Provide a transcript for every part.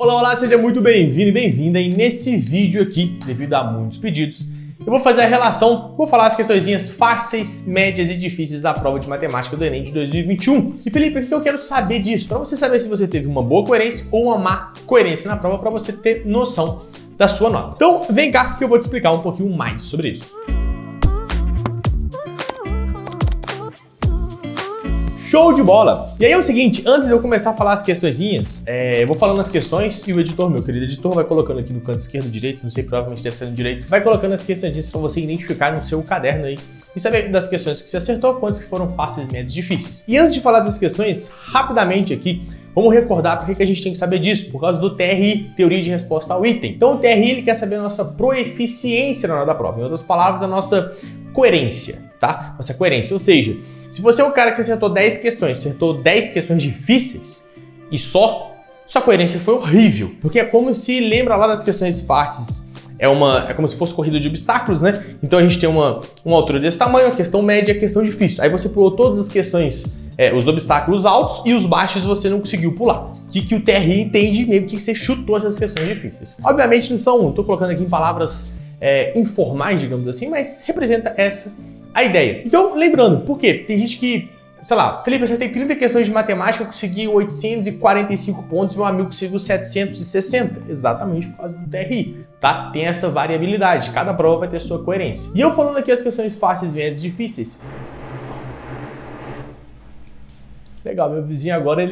Olá, olá, seja muito bem-vindo e bem-vinda. E nesse vídeo aqui, devido a muitos pedidos, eu vou fazer a relação, vou falar as questõezinhas fáceis, médias e difíceis da prova de matemática do Enem de 2021. E Felipe, o que eu quero saber disso? Para você saber se você teve uma boa coerência ou uma má coerência na prova, para você ter noção da sua nota. Então, vem cá que eu vou te explicar um pouquinho mais sobre isso. Show de bola! E aí é o seguinte, antes de eu começar a falar as questõezinhas, eu vou falando as questões e o editor, meu querido editor, vai colocando aqui no canto esquerdo, direito, não sei, provavelmente deve ser no direito, vai colocando as questõezinhas para você identificar no seu caderno aí e saber das questões que você acertou, quantas que foram fáceis, médias e difíceis. E antes de falar das questões, rapidamente aqui, vamos recordar por que a gente tem que saber disso, por causa do TRI, Teoria de Resposta ao Item. Então o TRI ele quer saber a nossa proeficiência na hora da prova, em outras palavras, a nossa coerência, tá? Nossa coerência, ou seja, se você é um cara que acertou 10 questões, acertou 10 questões difíceis e sua coerência foi horrível. Porque é como se, lembra lá das questões fáceis, é como se fosse corrida de obstáculos, né? Então a gente tem uma altura desse tamanho, a questão média e a questão difícil. Aí você pulou todas as questões, os obstáculos altos e os baixos você não conseguiu pular. O que o TRI entende meio que você chutou essas questões difíceis. Obviamente não são, tô colocando aqui em palavras informais, digamos assim, mas representa a ideia. Então, lembrando, por quê? Tem gente que, sei lá, Felipe, eu acertei 30 questões de matemática, eu consegui 845 pontos, meu amigo conseguiu 760. Exatamente por causa do TRI, tá? Tem essa variabilidade, cada prova vai ter sua coerência. E eu falando aqui as questões fáceis, médias e difíceis. Legal, meu vizinho agora,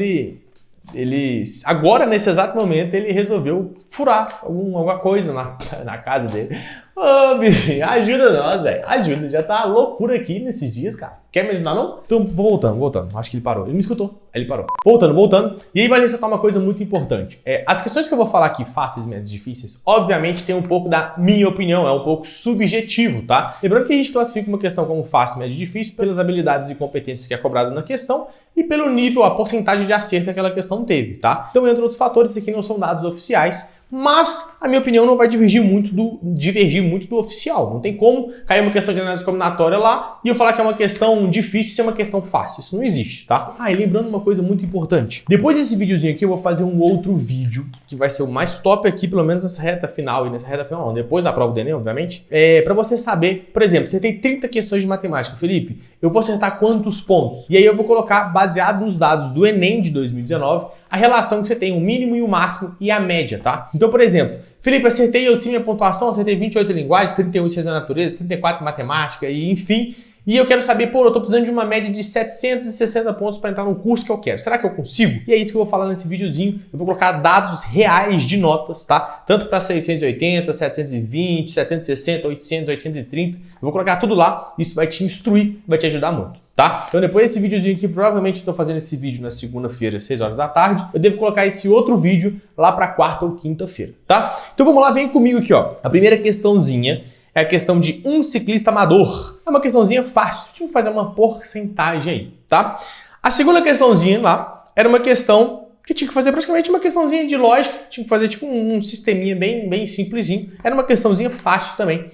agora, nesse exato momento, ele resolveu furar alguma coisa na casa dele. Ô, vizinho, ajuda nós, velho. Ajuda, já tá loucura aqui nesses dias, cara. Quer me ajudar, não? Então, voltando. Acho que ele parou. Ele me escutou. Ele parou. Voltando. E aí vai ressaltar uma coisa muito importante. As questões que eu vou falar aqui, fáceis, médias, difíceis, obviamente tem um pouco da minha opinião, é um pouco subjetivo, tá? Lembrando que a gente classifica uma questão como fácil, média e difícil pelas habilidades e competências que é cobrado na questão e pelo nível, a porcentagem de acerto que aquela questão teve, tá? Então, entre outros fatores, isso aqui não são dados oficiais, mas a minha opinião não vai divergir muito do oficial. Não tem como cair uma questão de análise combinatória lá e eu falar que é uma questão difícil e é uma questão fácil. Isso não existe, tá? E lembrando uma coisa muito importante. Depois desse videozinho aqui, eu vou fazer um outro vídeo, que vai ser o mais top aqui, pelo menos nessa reta final, não, depois da prova do Enem, obviamente, para você saber, por exemplo, você tem 30 questões de matemática. Felipe, eu vou acertar quantos pontos? E aí eu vou colocar, baseado nos dados do Enem de 2019, a relação que você tem, o mínimo e o máximo e a média, tá? Então, por exemplo, Felipe, acertei eu sim minha pontuação, acertei 28 linguagens, 31 em ciência da natureza, 34 em matemática e enfim. E eu quero saber, eu tô precisando de uma média de 760 pontos para entrar no curso que eu quero. Será que eu consigo? E é isso que eu vou falar nesse videozinho. Eu vou colocar dados reais de notas, tá? Tanto para 680, 720, 760, 800, 830. Eu vou colocar tudo lá. Isso vai te instruir, vai te ajudar muito, tá? Então depois desse videozinho aqui, provavelmente eu tô fazendo esse vídeo na segunda-feira, 6 horas da tarde. Eu devo colocar esse outro vídeo lá para quarta ou quinta-feira, tá? Então vamos lá, vem comigo aqui, ó. A primeira questãozinha é a questão de um ciclista amador. É uma questãozinha fácil, tinha que fazer uma porcentagem aí, tá? A segunda questãozinha lá era uma questão que tinha que fazer praticamente uma questãozinha de lógica, tinha que fazer tipo um sisteminha bem simplesinho. Era uma questãozinha fácil também,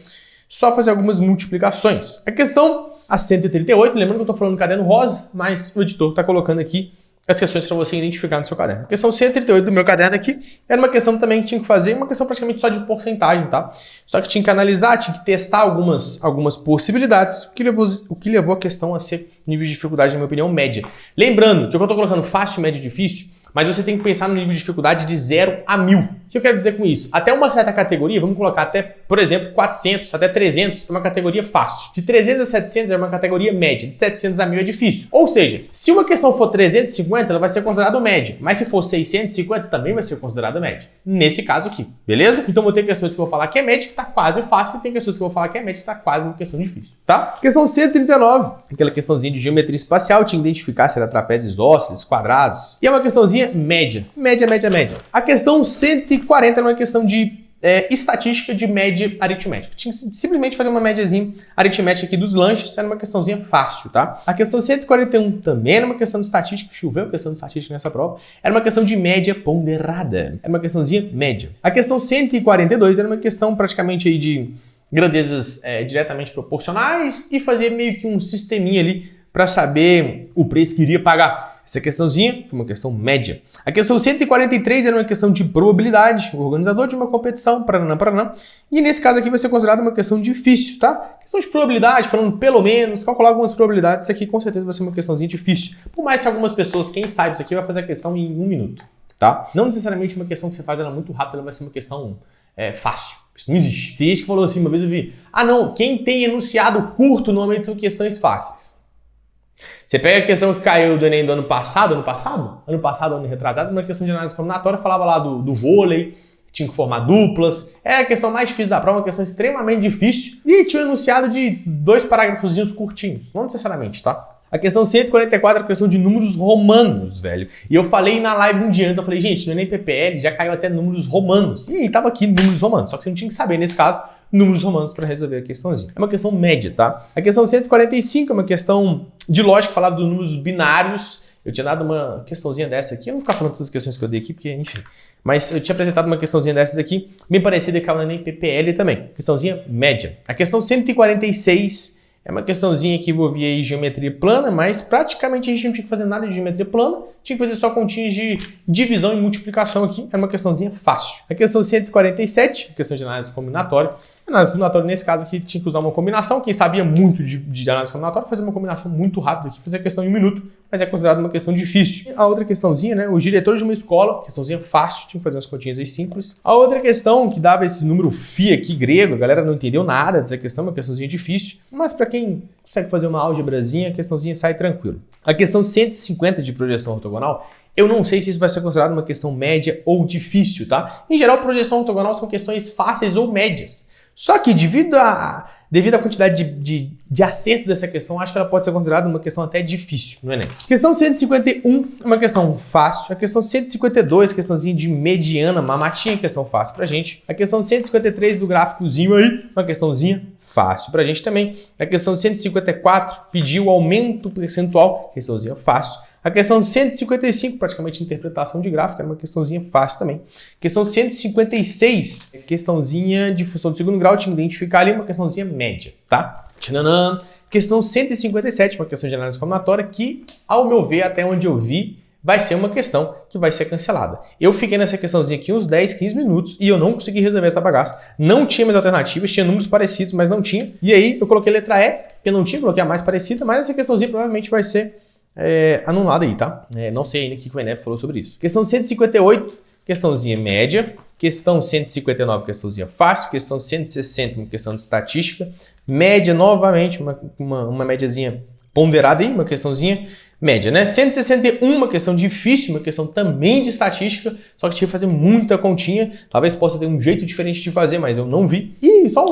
só fazer algumas multiplicações. A questão a 138, lembrando que eu tô falando no caderno rosa, mas o editor tá colocando aqui as questões para você identificar no seu caderno. A questão 138 do meu caderno aqui era uma questão também que tinha que fazer, uma questão praticamente só de porcentagem, tá? Só que tinha que analisar, tinha que testar algumas possibilidades, o que levou a questão a ser nível de dificuldade, na minha opinião, média. Lembrando que eu tô colocando fácil, médio e difícil, mas você tem que pensar no nível de dificuldade de 0 a 1000. O que eu quero dizer com isso? Até uma certa categoria, vamos colocar até, por exemplo, 400, até 300 é uma categoria fácil. De 300 a 700 é uma categoria média. De 700 a 1000 é difícil. Ou seja, se uma questão for 350, ela vai ser considerada média. Mas se for 650, também vai ser considerada média. Nesse caso aqui, beleza? Então vou ter questões que eu vou falar que é média, que tá quase fácil, e tem questões que eu vou falar que é média, que tá quase uma questão difícil, tá? Questão 139, aquela questãozinha de geometria espacial, tinha que identificar se era trapézios isósceles, quadrados. E é uma questãozinha média. Média. A questão 140 é uma questão de estatística de média aritmética. Tinha que simplesmente fazer uma médiazinha aritmética aqui dos lanches, era uma questãozinha fácil, tá? A questão 141 também era uma questão de estatística, choveu questão de estatística nessa prova, era uma questão de média ponderada, era uma questãozinha média. A questão 142 era uma questão praticamente aí de grandezas diretamente proporcionais e fazer meio que um sisteminha ali para saber o preço que iria pagar. Essa questãozinha foi uma questão média. A questão 143 era uma questão de probabilidade, o organizador de uma competição, paranã. E nesse caso aqui vai ser considerado uma questão difícil, tá? Questão de probabilidade, falando pelo menos, calcular algumas probabilidades, isso aqui com certeza vai ser uma questãozinha difícil. Por mais que algumas pessoas, quem sabe isso aqui, vai fazer a questão em 1 minuto, tá? Não necessariamente uma questão que você faz ela muito rápido, ela vai ser uma questão fácil. Isso não existe. Tem gente que falou assim, uma vez eu vi, não, quem tem enunciado curto normalmente são questões fáceis. Você pega a questão que caiu do Enem do ano passado, ano retrasado, uma questão de análise combinatória, falava lá do vôlei, tinha que formar duplas, era a questão mais difícil da prova, uma questão extremamente difícil, e tinha um enunciado de 2 parágrafozinhos curtinhos, não necessariamente, tá? A questão 144 é a questão de números romanos, velho. E eu falei na live um dia antes, eu falei, gente, no Enem PPL já caiu até números romanos. E aí tava aqui números romanos, só que você não tinha que saber, nesse caso, números romanos para resolver a questãozinha. É uma questão média, tá? A questão 145 é uma questão de lógica, falava dos números binários. Eu tinha dado uma questãozinha dessa aqui, eu não vou ficar falando todas as questões que eu dei aqui, porque, enfim. Mas eu tinha apresentado uma questãozinha dessas aqui, bem parecida com a Enem PPL também. Questãozinha média. A questão 146 é uma questãozinha que envolvia aí geometria plana, mas praticamente a gente não tinha que fazer nada de geometria plana, tinha que fazer só continhas de divisão e multiplicação aqui, era uma questãozinha fácil. A questão 147, a questão de análise combinatória. Análise combinatória, nesse caso aqui, tinha que usar uma combinação. Quem sabia muito de análise combinatória, fazer uma combinação muito rápida aqui, fazer a questão em 1 minuto, mas é considerado uma questão difícil. A outra questãozinha, né, os diretores de uma escola, questãozinha fácil, tinha que fazer umas continhas aí simples. A outra questão que dava esse número φ aqui grego, a galera não entendeu nada dessa questão, uma questãozinha difícil, mas para quem consegue fazer uma álgebrazinha, a questãozinha sai tranquilo. A questão 150 de projeção ortogonal, eu não sei se isso vai ser considerado uma questão média ou difícil, tá? Em geral, projeção ortogonal são questões fáceis ou médias. Só que devido à quantidade de acertos dessa questão, acho que ela pode ser considerada uma questão até difícil no Enem. Questão 151 é uma questão fácil. A questão 152, questãozinha de mediana, mamatinha, questão fácil pra gente. A questão 153 do gráficozinho aí, uma questãozinha fácil pra gente também. A questão 154 pediu aumento percentual, questãozinha fácil. A questão 155, praticamente interpretação de gráfico, era uma questãozinha fácil também. Questão 156, questãozinha de função do segundo grau, tinha que identificar ali uma questãozinha média, tá? Tchananã. Questão 157, uma questão de análise combinatória, que, ao meu ver, até onde eu vi, vai ser uma questão que vai ser cancelada. Eu fiquei nessa questãozinha aqui uns 10, 15 minutos e eu não consegui resolver essa bagaça. Não tinha mais alternativas, tinha números parecidos, mas não tinha. E aí eu coloquei letra E, porque não tinha, coloquei a mais parecida, mas essa questãozinha provavelmente vai ser anulada aí, tá? Não sei ainda o que o Enem falou sobre isso. Questão 158, questãozinha média. Questão 159, questãozinha fácil. Questão 160, uma questão de estatística. Média, novamente, uma médiazinha ponderada aí, uma questãozinha média, né? 161, uma questão difícil, uma questão também de estatística, só que tinha que fazer muita continha. Talvez possa ter um jeito diferente de fazer, mas eu não vi. E só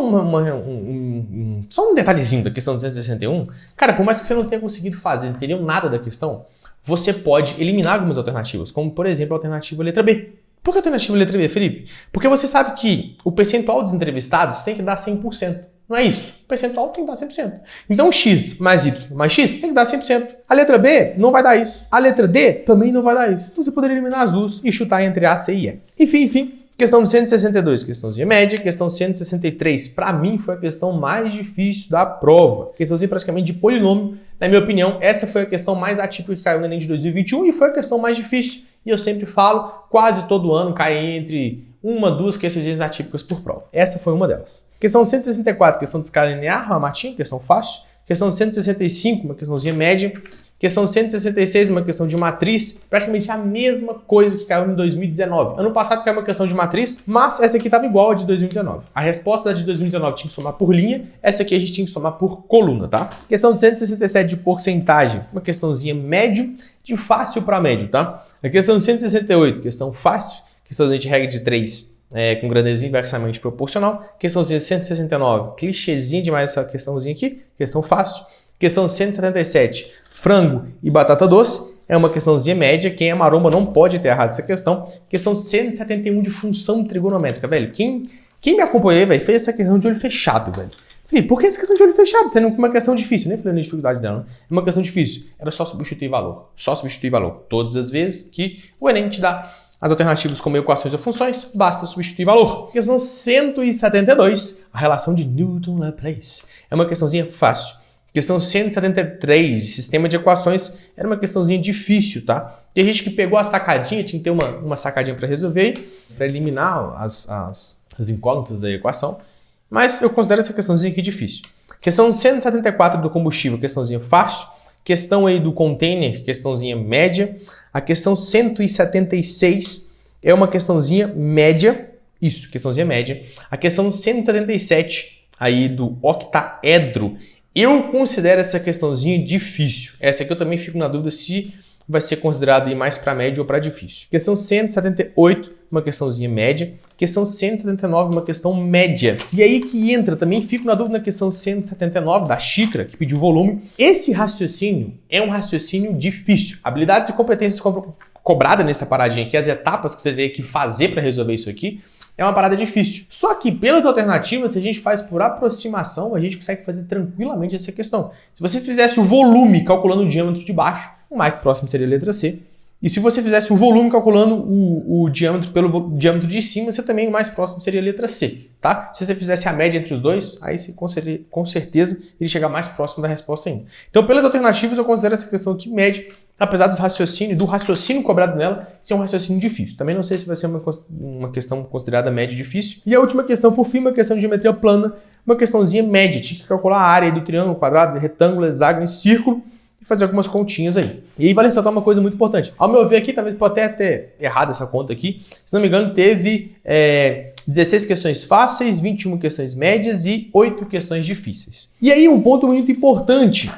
só um detalhezinho da questão 261. Cara, por mais que você não tenha conseguido fazer, não entendeu nada da questão, você pode eliminar algumas alternativas, como, por exemplo, a alternativa letra B. Por que a alternativa letra B, Felipe? Porque você sabe que o percentual dos entrevistados tem que dar 100%. Não é isso. O percentual tem que dar 100%. Então, x mais y mais x tem que dar 100%. A letra B não vai dar isso. A letra D também não vai dar isso. Então, você poderia eliminar as duas e chutar entre A, C e E. Enfim. Questão 162, questãozinha média. Questão 163, para mim, foi a questão mais difícil da prova. Questãozinha praticamente de polinômio. Na minha opinião, essa foi a questão mais atípica que caiu no Enem de 2021 e foi a questão mais difícil. E eu sempre falo, quase todo ano cai entre 1, 2 questões atípicas por prova. Essa foi uma delas. Questão 164, questão de escala linear, uma matinha, questão fácil. Questão 165, uma questãozinha média. Questão 166, uma questão de matriz, praticamente a mesma coisa que caiu em 2019. Ano passado caiu uma questão de matriz, mas essa aqui estava igual a de 2019. A resposta da de 2019 tinha que somar por linha, essa aqui a gente tinha que somar por coluna, tá? Questão 167 de porcentagem, uma questãozinha médio, de fácil para médio, tá? A questão 168, questão fácil, questão de regra de 3, com grandeza inversamente proporcional. Questão 169, clichêzinha demais essa questãozinha aqui, questão fácil. Questão 177, frango e batata doce, é uma questãozinha média, quem é maromba não pode ter errado essa questão. Questão 171 de função trigonométrica, velho. Quem me acompanhou, velho, fez essa questão de olho fechado, velho. Felipe, por que essa questão de olho fechado? Sendo uma questão difícil, nem falando de dificuldade dela, né? É uma questão difícil. Era só substituir valor. Só substituir valor. Todas as vezes que o Enem te dá as alternativas como equações ou funções, basta substituir valor. Questão 172, a relação de Newton-Laplace. É uma questãozinha fácil. Questão 173, de sistema de equações, era uma questãozinha difícil, tá? Tem gente que pegou a sacadinha, tinha que ter uma sacadinha para resolver, para eliminar as incógnitas da equação, mas eu considero essa questãozinha aqui difícil. Questão 174 do combustível, questãozinha fácil. Questão aí do container, questãozinha média. A questão 176 é uma questãozinha média, isso, questãozinha média. A questão 177 aí do octaedro, eu considero essa questãozinha difícil. Essa aqui eu também fico na dúvida se vai ser considerado mais para médio ou para difícil. Questão 178, uma questãozinha média. Questão 179, uma questão média. E aí que entra, também fico na dúvida na questão 179, da xícara, que pediu volume. Esse raciocínio é um raciocínio difícil. Habilidades e competências cobradas nessa paradinha aqui, as etapas que você tem que fazer para resolver isso aqui, é uma parada difícil. Só que pelas alternativas, se a gente faz por aproximação, a gente consegue fazer tranquilamente essa questão. Se você fizesse o volume calculando o diâmetro de baixo, o mais próximo seria a letra C. E se você fizesse o volume calculando o diâmetro pelo diâmetro de cima, você também o mais próximo seria a letra C, tá? Se você fizesse a média entre os dois, aí você, com certeza ele chega mais próximo da resposta ainda. Então, pelas alternativas, eu considero essa questão aqui média, apesar do raciocínio cobrado nela ser um raciocínio difícil. Também não sei se vai ser uma questão considerada média difícil. E a última questão, por fim, uma questão de geometria plana, uma questãozinha média. Tinha que calcular a área do triângulo, quadrado, retângulo, hexágono e círculo e fazer algumas continhas aí. E aí vale ressaltar uma coisa muito importante. Ao meu ver aqui, talvez pode até ter errado essa conta aqui, se não me engano, teve 16 questões fáceis, 21 questões médias e 8 questões difíceis. E aí um ponto muito importante,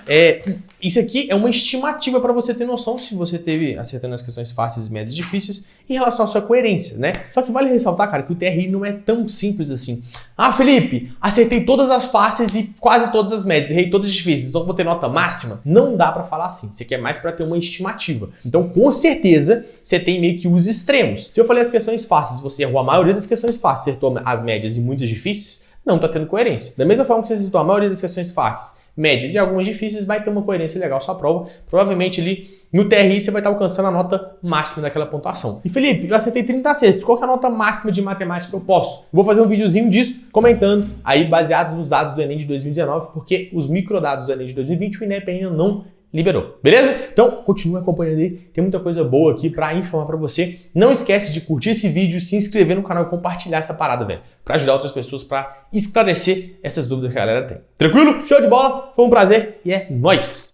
isso aqui é uma estimativa para você ter noção se você teve acertando as questões fáceis, médias e difíceis em relação à sua coerência, né? Só que vale ressaltar, cara, que o TRI não é tão simples assim. Ah, Felipe, acertei todas as fáceis e quase todas as médias, errei todas as difíceis, então vou ter nota máxima? Não dá para falar assim, isso aqui é mais para ter uma estimativa. Então, com certeza, você tem meio que os extremos. Se eu falei as questões fáceis, você errou a maioria das questões fáceis, acertou as médias e muitas difíceis, não está tendo coerência. Da mesma forma que você acertou a maioria das questões fáceis, médias e algumas difíceis, vai ter uma coerência legal sua prova. Provavelmente ali no TRI você vai estar alcançando a nota máxima daquela pontuação. E Felipe, eu acertei 30 acertos. Qual que é a nota máxima de matemática que eu posso? Vou fazer um videozinho disso, comentando aí baseados nos dados do Enem de 2019, porque os microdados do Enem de 2020 o INEP ainda não liberou, beleza? Então, continue acompanhando aí, tem muita coisa boa aqui pra informar pra você. Não esquece de curtir esse vídeo, se inscrever no canal e compartilhar essa parada, velho, pra ajudar outras pessoas pra esclarecer essas dúvidas que a galera tem. Tranquilo? Show de bola? Foi um prazer e é nóis!